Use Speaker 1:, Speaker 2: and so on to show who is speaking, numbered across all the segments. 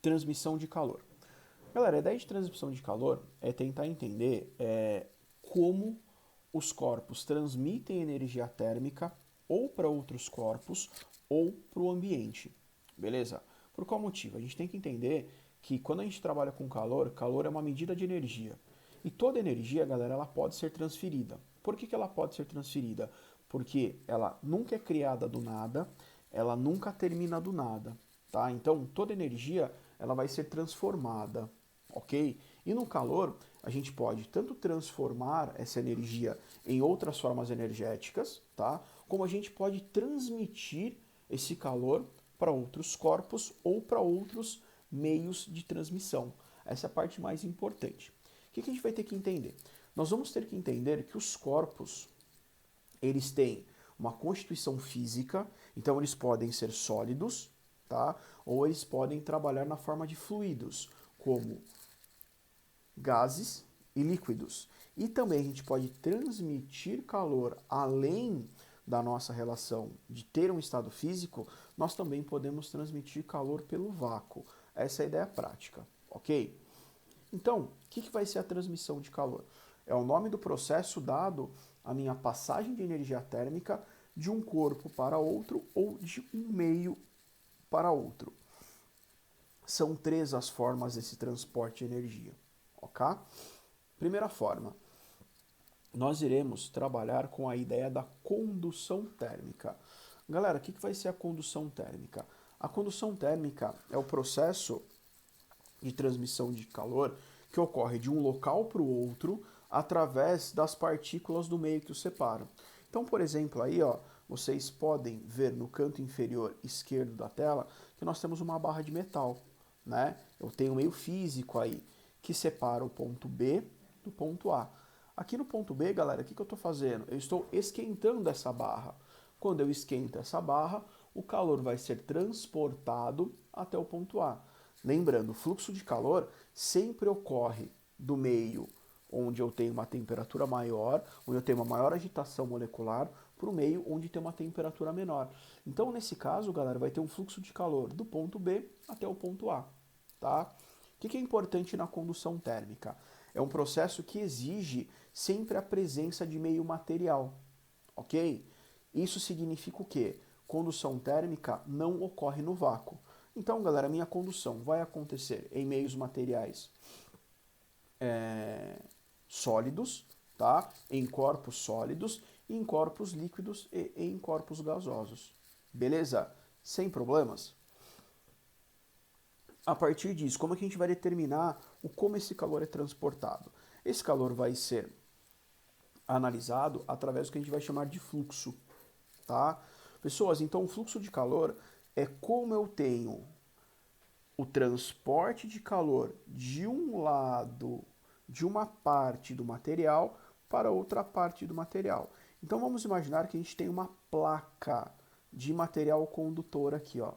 Speaker 1: transmissão de calor. Galera, a ideia de transmissão de calor é tentar entender como os corpos transmitem energia térmica ou para outros corpos ou para o ambiente, beleza? Por qual motivo? A gente tem que entender que quando a gente trabalha com calor, calor é uma medida de energia. E toda energia, galera, ela pode ser transferida. Por que ela pode ser transferida? Porque ela nunca é criada do nada, ela nunca termina do nada, tá? Então, toda energia, ela vai ser transformada, ok? E no calor, a gente pode tanto transformar essa energia em outras formas energéticas, tá? Como a gente pode transmitir esse calor para outros corpos ou para outros meios de transmissão. Essa é a parte mais importante. O que a gente vai ter que entender? Nós vamos ter que entender que os corpos, eles têm uma constituição física, então eles podem ser sólidos, tá? Ou eles podem trabalhar na forma de fluidos, como gases e líquidos. E também a gente pode transmitir calor além da nossa relação de ter um estado físico, nós também podemos transmitir calor pelo vácuo. Essa é a ideia prática, ok? Então, o que vai ser a transmissão de calor? É o nome do processo dado a minha passagem de energia térmica de um corpo para outro ou de um meio para outro. São três as formas desse transporte de energia, ok? Primeira forma, nós iremos trabalhar com a ideia da condução térmica. Galera, o que vai ser a condução térmica? A condução térmica é o processo de transmissão de calor que ocorre de um local para o outro através das partículas do meio que os separam. Então, por exemplo, aí, ó, vocês podem ver no canto inferior esquerdo da tela que nós temos uma barra de metal, né? Eu tenho um meio físico aí que separa o ponto B do ponto A. Aqui no ponto B, galera, o que eu estou fazendo? Eu estou esquentando essa barra. Quando eu esquento essa barra, o calor vai ser transportado até o ponto A. Lembrando, o fluxo de calor sempre ocorre do meio onde eu tenho uma temperatura maior, onde eu tenho uma maior agitação molecular, para o meio onde tem uma temperatura menor. Então, nesse caso, galera, vai ter um fluxo de calor do ponto B até o ponto A. Tá? O que é importante na condução térmica? É um processo que exige sempre a presença de meio material, ok? Isso significa o quê? Condução térmica não ocorre no vácuo. Então, galera, minha condução vai acontecer em meios materiais sólidos, tá? Em corpos sólidos, em corpos líquidos e em corpos gasosos. Beleza? Sem problemas? A partir disso, como é que a gente vai determinar como esse calor é transportado? Esse calor vai ser analisado através do que a gente vai chamar de fluxo, tá? Pessoas, então o fluxo de calor é como eu tenho o transporte de calor de um lado, de uma parte do material para outra parte do material. Então vamos imaginar que a gente tem uma placa de material condutor aqui, ó.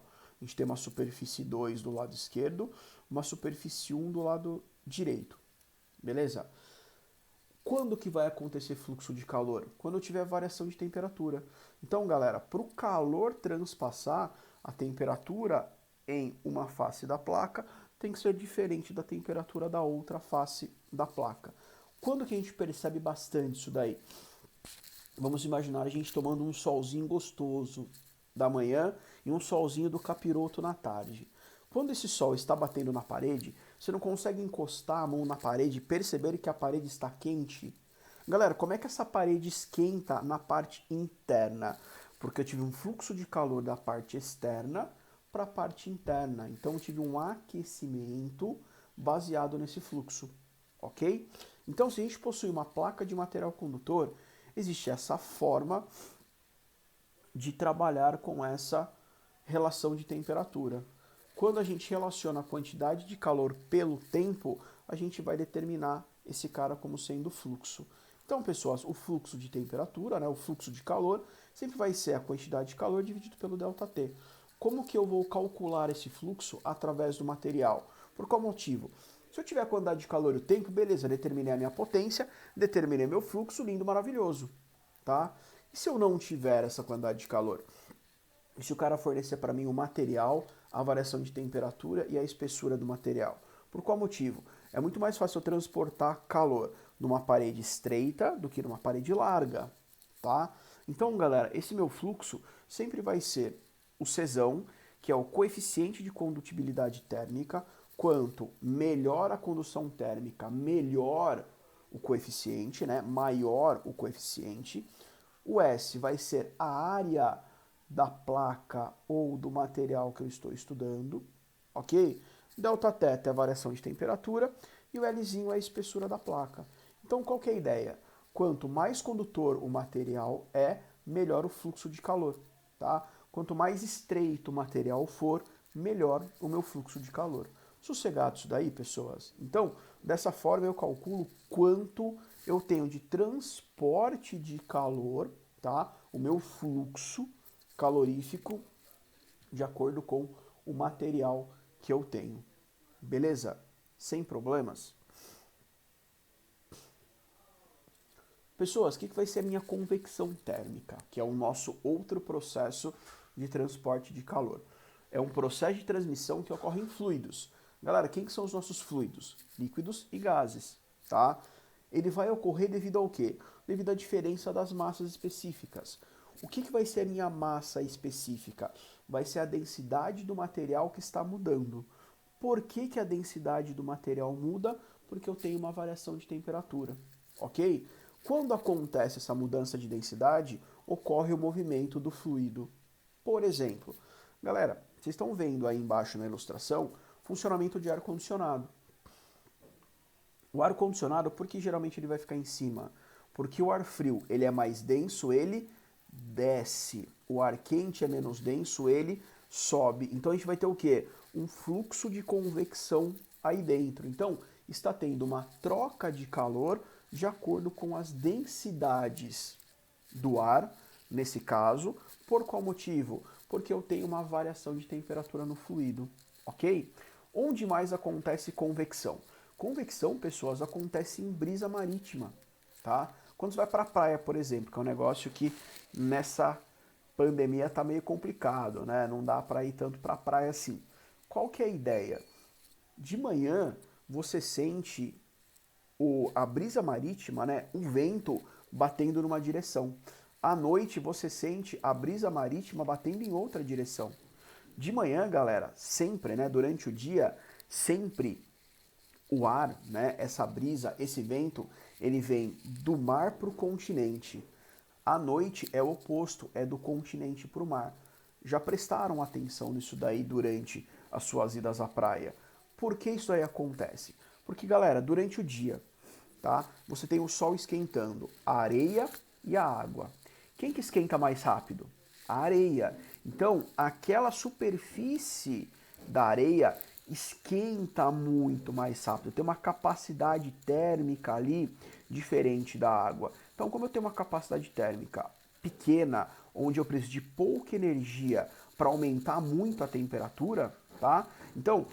Speaker 1: A gente tem uma superfície 2 do lado esquerdo, uma superfície 1 do lado direito. Beleza? Quando que vai acontecer fluxo de calor? Quando eu tiver variação de temperatura. Então, galera, para o calor transpassar, a temperatura em uma face da placa tem que ser diferente da temperatura da outra face da placa. Quando que a gente percebe bastante isso daí? Vamos imaginar a gente tomando um solzinho gostoso da manhã e um solzinho do capiroto na tarde. Quando esse sol está batendo na parede, você não consegue encostar a mão na parede e perceber que a parede está quente? Galera, como é que essa parede esquenta na parte interna? Porque eu tive um fluxo de calor da parte externa para a parte interna. Então eu tive um aquecimento baseado nesse fluxo, ok? Então se a gente possui uma placa de material condutor, existe essa forma de trabalhar com essa relação de temperatura. Quando a gente relaciona a quantidade de calor pelo tempo, a gente vai determinar esse cara como sendo fluxo. Então, pessoas, o fluxo de temperatura, né, o fluxo de calor, sempre vai ser a quantidade de calor dividido pelo ΔT. Como que eu vou calcular esse fluxo através do material? Por qual motivo? Se eu tiver a quantidade de calor e o tempo, beleza, determinei a minha potência, determinei meu fluxo, lindo, maravilhoso. Tá? E se eu não tiver essa quantidade de calor? E se o cara fornecer para mim o material a variação de temperatura e a espessura do material. Por qual motivo? É muito mais fácil eu transportar calor numa parede estreita do que numa parede larga, tá? Então, galera, esse meu fluxo sempre vai ser o Czão, que é o coeficiente de condutibilidade térmica. Quanto melhor a condução térmica, melhor o coeficiente, né? Maior o coeficiente. O S vai ser a área da placa ou do material que eu estou estudando, ok? ΔT é a variação de temperatura e o Lzinho é a espessura da placa. Então, qual que é a ideia? Quanto mais condutor o material é, melhor o fluxo de calor, tá? Quanto mais estreito o material for, melhor o meu fluxo de calor. Sossegado isso daí, pessoas? Então, dessa forma eu calculo quanto eu tenho de transporte de calor, tá? O meu fluxo calorífico de acordo com o material que eu tenho. Beleza? Sem problemas? Pessoas, o que vai ser a minha convecção térmica, que é o nosso outro processo de transporte de calor? É um processo de transmissão que ocorre em fluidos. Galera, quem que são os nossos fluidos? Líquidos e gases, tá? Ele vai ocorrer devido ao quê? Devido à diferença das massas específicas. O que vai ser a minha massa específica? Vai ser a densidade do material que está mudando. Por que a densidade do material muda? Porque eu tenho uma variação de temperatura, ok? Quando acontece essa mudança de densidade, ocorre o movimento do fluido. Por exemplo, galera, vocês estão vendo aí embaixo na ilustração funcionamento de ar-condicionado. O ar-condicionado, por que geralmente ele vai ficar em cima? Porque o ar frio ele é mais denso, ele desce. O ar quente é menos denso, ele sobe. Então a gente vai ter o quê? Um fluxo de convecção aí dentro. Então está tendo uma troca de calor de acordo com as densidades do ar, nesse caso. Por qual motivo? Porque eu tenho uma variação de temperatura no fluido, ok? Onde mais acontece convecção? Convecção, pessoas, acontece em brisa marítima, tá? Quando você vai para a praia, por exemplo, que é um negócio que nessa pandemia tá meio complicado, né? Não dá para ir tanto para a praia assim. Qual que é a ideia? De manhã você sente a brisa marítima, né? O vento batendo numa direção. À noite você sente a brisa marítima batendo em outra direção. De manhã, galera, sempre, né? Durante o dia, sempre o ar, né? Essa brisa, esse vento, ele vem do mar para o continente. À noite é o oposto, é do continente para o mar. Já prestaram atenção nisso daí durante as suas idas à praia? Por que isso aí acontece? Porque, galera, durante o dia, tá? Você tem o sol esquentando a areia e a água. Quem que esquenta mais rápido? A areia. Então, aquela superfície da areia esquenta muito mais rápido, tem uma capacidade térmica ali diferente da água. Então, como eu tenho uma capacidade térmica pequena, onde eu preciso de pouca energia para aumentar muito a temperatura, tá? Então,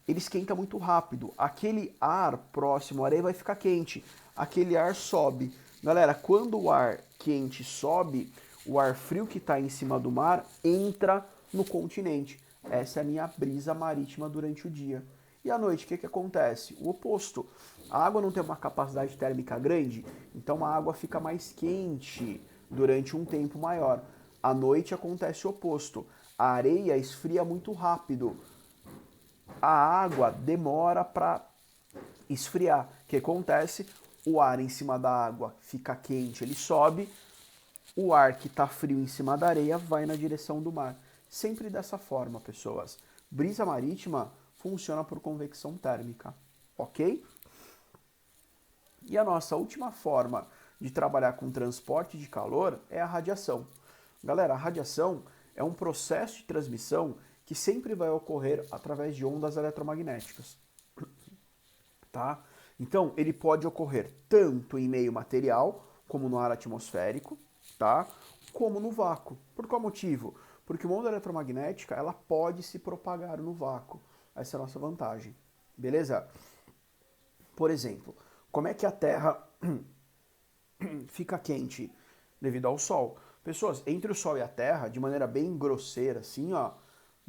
Speaker 1: ele esquenta muito rápido. Aquele ar próximo à areia vai ficar quente. Aquele ar sobe. Galera, quando o ar quente sobe, o ar frio que está em cima do mar entra no continente. Essa é a minha brisa marítima durante o dia. E à noite, o que acontece? O oposto. A água não tem uma capacidade térmica grande, então a água fica mais quente durante um tempo maior. À noite acontece o oposto. A areia esfria muito rápido. A água demora para esfriar. O que acontece? O ar em cima da água fica quente, ele sobe. O ar que está frio em cima da areia vai na direção do mar. Sempre dessa forma, pessoas. Brisa marítima funciona por convecção térmica, ok? E a nossa última forma de trabalhar com transporte de calor é a radiação. Galera, a radiação é um processo de transmissão que sempre vai ocorrer através de ondas eletromagnéticas, tá? Então, ele pode ocorrer tanto em meio material, como no ar atmosférico, tá? Como no vácuo. Por qual motivo? Porque uma onda eletromagnética, ela pode se propagar no vácuo. Essa é a nossa vantagem, beleza? Por exemplo, como é que a Terra fica quente? Devido ao Sol. Pessoas, entre o Sol e a Terra, de maneira bem grosseira, assim, ó,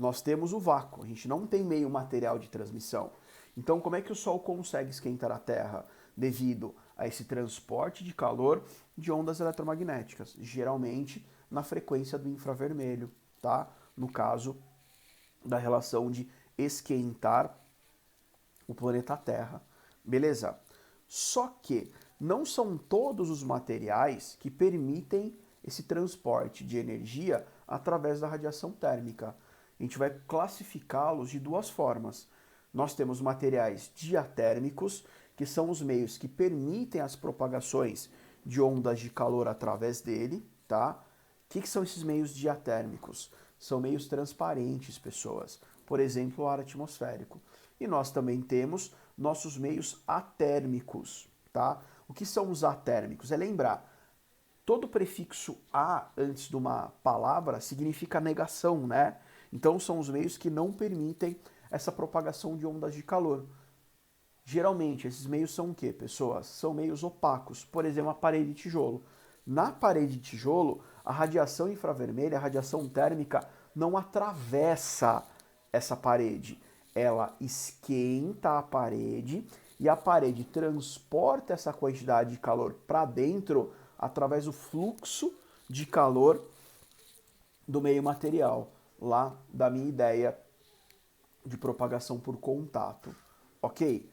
Speaker 1: Nós temos o vácuo, a gente não tem meio material de transmissão. Então, como é que o Sol consegue esquentar a Terra? Devido a esse transporte de calor de ondas eletromagnéticas, geralmente na frequência do infravermelho, tá? No caso da relação de esquentar o planeta Terra. Beleza? Só que não são todos os materiais que permitem esse transporte de energia através da radiação térmica. A gente vai classificá-los de duas formas. Nós temos materiais diatérmicos, que são os meios que permitem as propagações de ondas de calor através dele, tá? O que são esses meios diatérmicos? São meios transparentes, pessoas. Por exemplo, o ar atmosférico. E nós também temos nossos meios atérmicos, tá? O que são os atérmicos? É lembrar, todo prefixo a antes de uma palavra significa negação, né? Então são os meios que não permitem essa propagação de ondas de calor. Geralmente, esses meios são o quê, pessoas? São meios opacos. Por exemplo, a parede de tijolo. Na parede de tijolo, a radiação infravermelha, a radiação térmica, não atravessa essa parede. Ela esquenta a parede e a parede transporta essa quantidade de calor para dentro através do fluxo de calor do meio material, lá da minha ideia de propagação por contato. Ok?